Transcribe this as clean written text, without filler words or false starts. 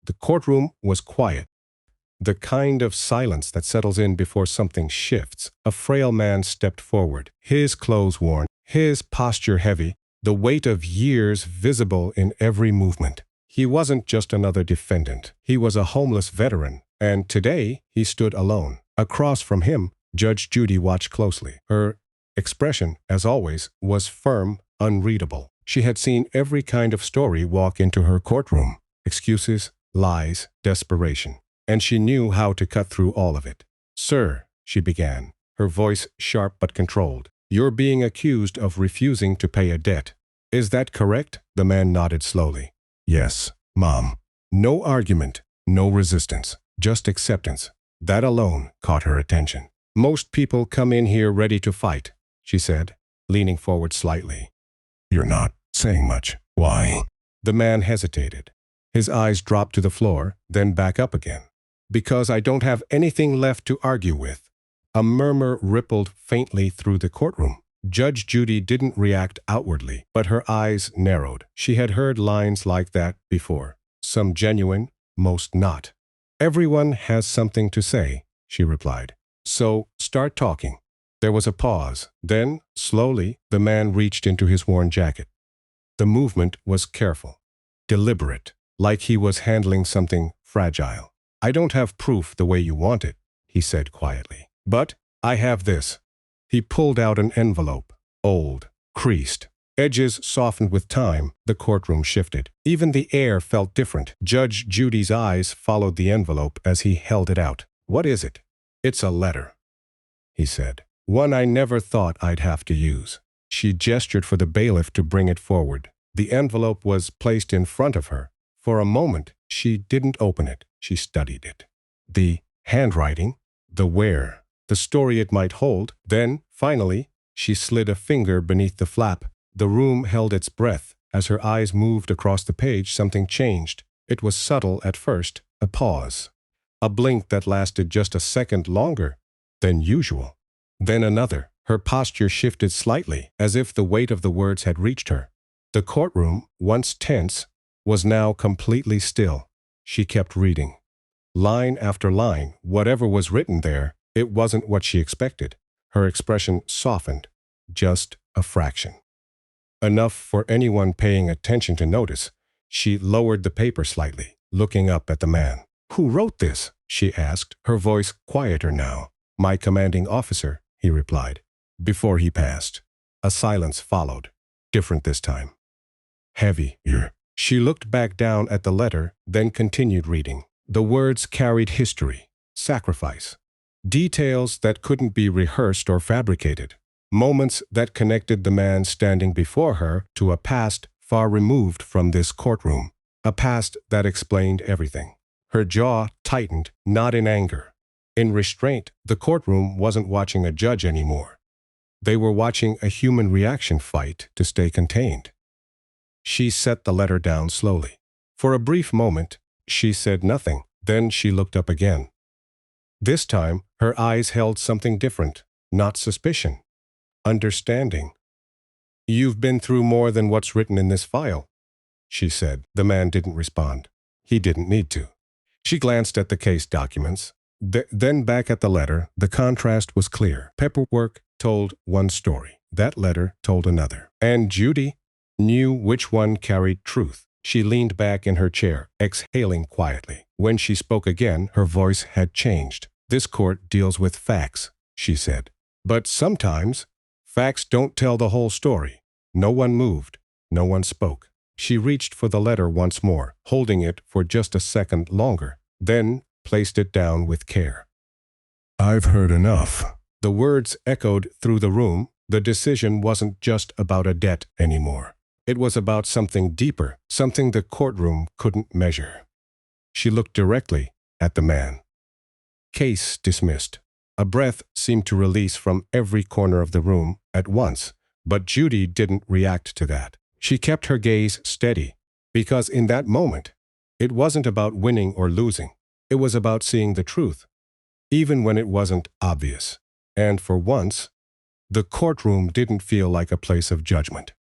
The courtroom was quiet. The kind of silence that settles in before something shifts. A frail man stepped forward, his clothes worn, his posture heavy, the weight of years visible in every movement. He wasn't just another defendant. He was a homeless veteran, and today he stood alone. Across from him, Judge Judy watched closely. Her expression, as always, was firm, unreadable. She had seen every kind of story walk into her courtroom. Excuses, lies, desperation. And she knew how to cut through all of it. "Sir," she began, her voice sharp but controlled, "you're being accused of refusing to pay a debt. Is that correct?" The man nodded slowly. "Yes, Mom." No argument, no resistance, just acceptance. That alone caught her attention. "Most people come in here ready to fight," she said, leaning forward slightly. "You're not saying much. Why?" The man hesitated. His eyes dropped to the floor, then back up again. "Because I don't have anything left to argue with." A murmur rippled faintly through the courtroom. Judge Judy didn't react outwardly, but her eyes narrowed. She had heard lines like that before. Some genuine, most not. "Everyone has something to say," she replied. "So start talking." There was a pause. Then, slowly, the man reached into his worn jacket. The movement was careful, deliberate, like he was handling something fragile. "I don't have proof the way you want it," he said quietly. "But I have this." He pulled out an envelope, old, creased. Edges softened with time. The courtroom shifted. Even the air felt different. Judge Judy's eyes followed the envelope as he held it out. "What is it?" "It's a letter," he said. "One I never thought I'd have to use." She gestured for the bailiff to bring it forward. The envelope was placed in front of her. For a moment, she didn't open it. She studied it. The handwriting, the where, the story it might hold. Then, finally, she slid a finger beneath the flap. The room held its breath. As her eyes moved across the page, something changed. It was subtle at first, a pause. A blink that lasted just a second longer than usual. Then another. Her posture shifted slightly, as if the weight of the words had reached her. The courtroom, once tense, was now completely still. She kept reading. Line after line, whatever was written there, it wasn't what she expected. Her expression softened, just a fraction. Enough for anyone paying attention to notice. She lowered the paper slightly, looking up at the man. "Who wrote this?" she asked, her voice quieter now. "My commanding officer," he replied. Before he passed, a silence followed, different this time. Heavier. She looked back down at the letter, then continued reading. The words carried history, sacrifice, details that couldn't be rehearsed or fabricated, moments that connected the man standing before her to a past far removed from this courtroom, a past that explained everything. Her jaw tightened, not in anger. In restraint, the courtroom wasn't watching a judge anymore. They were watching a human reaction fight to stay contained. She set the letter down slowly. For a brief moment, she said nothing. Then she looked up again. This time, her eyes held something different, not suspicion, understanding. "You've been through more than what's written in this file," she said. The man didn't respond. He didn't need to. She glanced at the case documents, then back at the letter. The contrast was clear. Paperwork told one story. That letter told another. And Judy knew which one carried truth. She leaned back in her chair, exhaling quietly. When she spoke again, her voice had changed. "This court deals with facts," she said. "But sometimes, facts don't tell the whole story." No one moved. No one spoke. She reached for the letter once more, holding it for just a second longer, then placed it down with care. "I've heard enough." The words echoed through the room. The decision wasn't just about a debt anymore. It was about something deeper, something the courtroom couldn't measure. She looked directly at the man. Case dismissed. A breath seemed to release from every corner of the room at once, but Judy didn't react to that. She kept her gaze steady, because in that moment, it wasn't about winning or losing. It was about seeing the truth, even when it wasn't obvious. And for once, the courtroom didn't feel like a place of judgment.